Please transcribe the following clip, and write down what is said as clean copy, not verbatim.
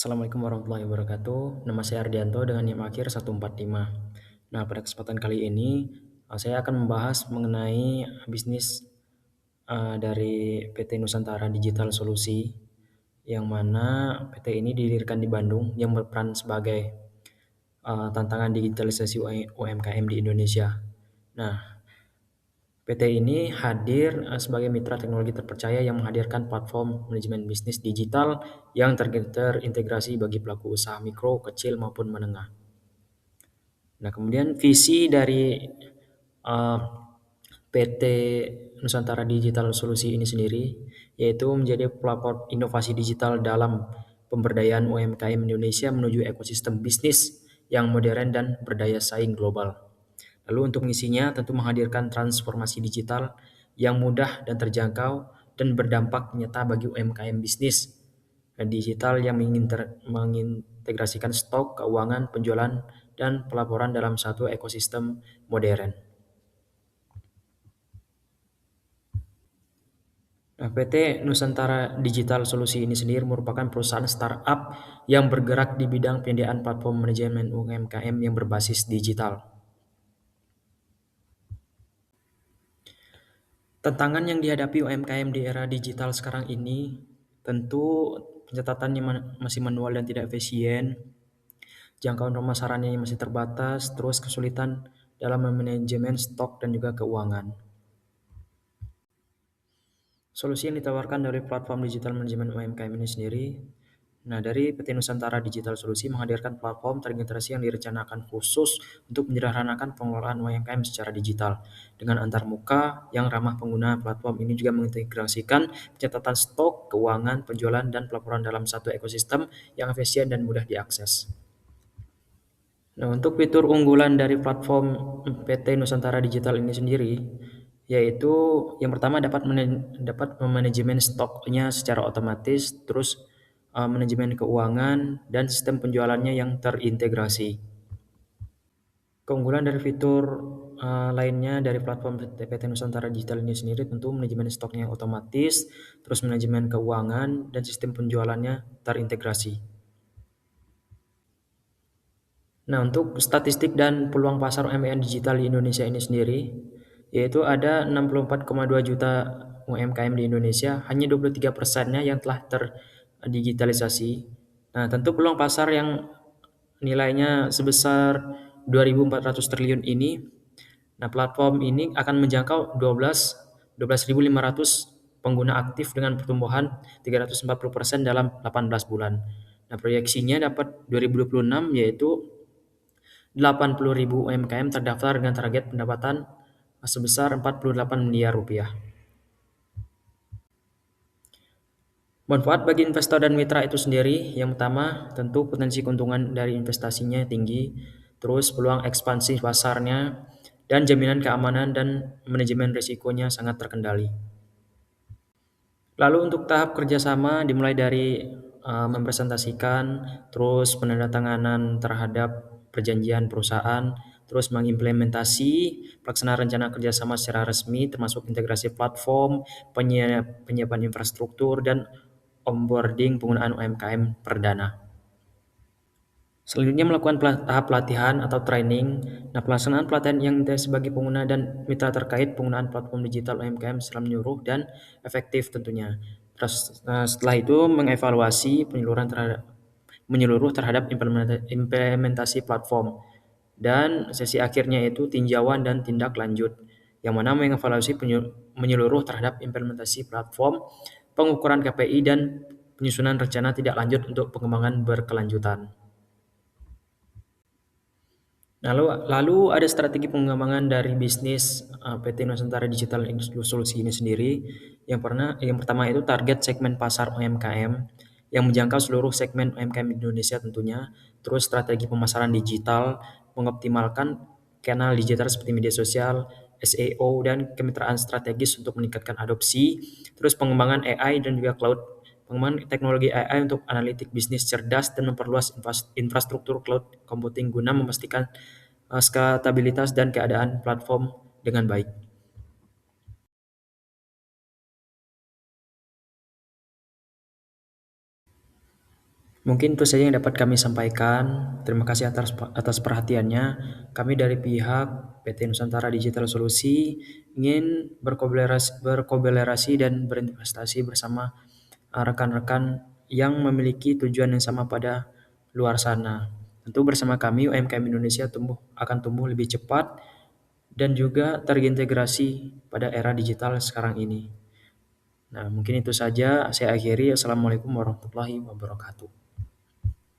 Assalamualaikum warahmatullahi wabarakatuh. Nama saya Ardianto dengan NIM akhir 145. Nah, pada kesempatan kali ini saya akan membahas mengenai bisnis dari PT Nusantara Digital Solusi yang mana PT ini didirikan di Bandung yang berperan sebagai tantangan digitalisasi UMKM di Indonesia. Nah, PT ini hadir sebagai mitra teknologi terpercaya yang menghadirkan platform manajemen bisnis digital yang terintegrasi bagi pelaku usaha mikro, kecil maupun menengah. Nah, kemudian visi dari uh, PT Nusantara Digital Solusi ini sendiri yaitu menjadi pelopor inovasi digital dalam pemberdayaan UMKM Indonesia menuju ekosistem bisnis yang modern dan berdaya saing global. Lalu untuk misinya tentu menghadirkan transformasi digital yang mudah dan terjangkau dan berdampak nyata bagi UMKM bisnis digital yang mengintegrasikan stok, keuangan, penjualan, dan pelaporan dalam satu ekosistem modern. Nah, PT Nusantara Digital Solusi ini sendiri merupakan perusahaan startup yang bergerak di bidang penyediaan platform manajemen UMKM yang berbasis digital. Tantangan yang dihadapi UMKM di era digital sekarang ini tentu pencatatannya masih manual dan tidak efisien, jangkauan pemasarannya yang masih terbatas, terus kesulitan dalam manajemen stok dan juga keuangan. Solusi yang ditawarkan dari platform digital manajemen UMKM ini sendiri, nah dari PT Nusantara Digital Solusi menghadirkan platform terintegrasi yang direncanakan khusus untuk menyederhanakan pengelolaan UMKM secara digital. Dengan antarmuka yang ramah pengguna, platform ini juga mengintegrasikan pencatatan stok, keuangan, penjualan, dan pelaporan dalam satu ekosistem yang efisien dan mudah diakses. Nah, untuk fitur unggulan dari platform PT Nusantara Digital ini sendiri, yaitu yang pertama dapat memanajemen stoknya secara otomatis, terus manajemen keuangan dan sistem penjualannya yang terintegrasi. Keunggulan dari fitur lainnya dari platform PT Nusantara Digital ini sendiri tentu manajemen stoknya otomatis, terus manajemen keuangan dan sistem penjualannya terintegrasi. Nah, untuk statistik dan peluang pasar UMKM digital di Indonesia ini sendiri, yaitu ada 64,2 juta UMKM di Indonesia, hanya 23%-nya yang telah terdigitalisasi. Nah, tentu peluang pasar yang nilainya sebesar 2.400 triliun ini, nah platform ini akan menjangkau 12.500 pengguna aktif dengan pertumbuhan 340% dalam 18 bulan. Nah, proyeksinya dapat 2026 yaitu 80.000 UMKM terdaftar dengan target pendapatan sebesar 48 miliar rupiah. Manfaat bagi investor dan mitra itu sendiri, yang pertama tentu potensi keuntungan dari investasinya tinggi, terus peluang ekspansi pasarnya, dan jaminan keamanan dan manajemen risikonya sangat terkendali. Lalu untuk tahap kerjasama dimulai dari mempresentasikan, terus penandatanganan terhadap perjanjian perusahaan, terus mengimplementasi pelaksanaan rencana kerjasama secara resmi, termasuk integrasi platform, penyiapan infrastruktur, dan onboarding penggunaan UMKM perdana. Selanjutnya melakukan tahap pelatihan atau training. Nah, pelaksanaan pelatihan yang intensif bagi pengguna dan mitra terkait penggunaan platform digital UMKM secara menyeluruh dan efektif tentunya. Terus, setelah itu mengevaluasi menyeluruh terhadap implementasi platform. Dan sesi akhirnya itu tinjauan dan tindak lanjut, yang mana mengevaluasi menyeluruh terhadap implementasi platform, pengukuran KPI, dan penyusunan rencana tidak lanjut untuk pengembangan berkelanjutan. Lalu ada strategi pengembangan dari bisnis PT Nusantara Digital Solusi ini sendiri. Yang pertama itu target segmen pasar UMKM yang menjangkau seluruh segmen UMKM Indonesia tentunya. Terus strategi pemasaran digital, mengoptimalkan kanal digital seperti media sosial, SEO, dan kemitraan strategis untuk meningkatkan adopsi. Terus pengembangan AI dan juga cloud, pengembangan teknologi AI untuk analitik bisnis cerdas dan memperluas infrastruktur cloud computing guna memastikan stabilitas dan keadaan platform dengan baik. Mungkin itu saja yang dapat kami sampaikan. Terima kasih atas perhatiannya. Kami dari pihak PT Nusantara Digital Solusi ingin berkolaborasi dan berinvestasi bersama rekan-rekan yang memiliki tujuan yang sama pada luar sana. Tentu bersama kami UMKM Indonesia akan tumbuh lebih cepat dan juga terintegrasi pada era digital sekarang ini. Nah, mungkin itu saja saya akhiri. Assalamualaikum warahmatullahi wabarakatuh.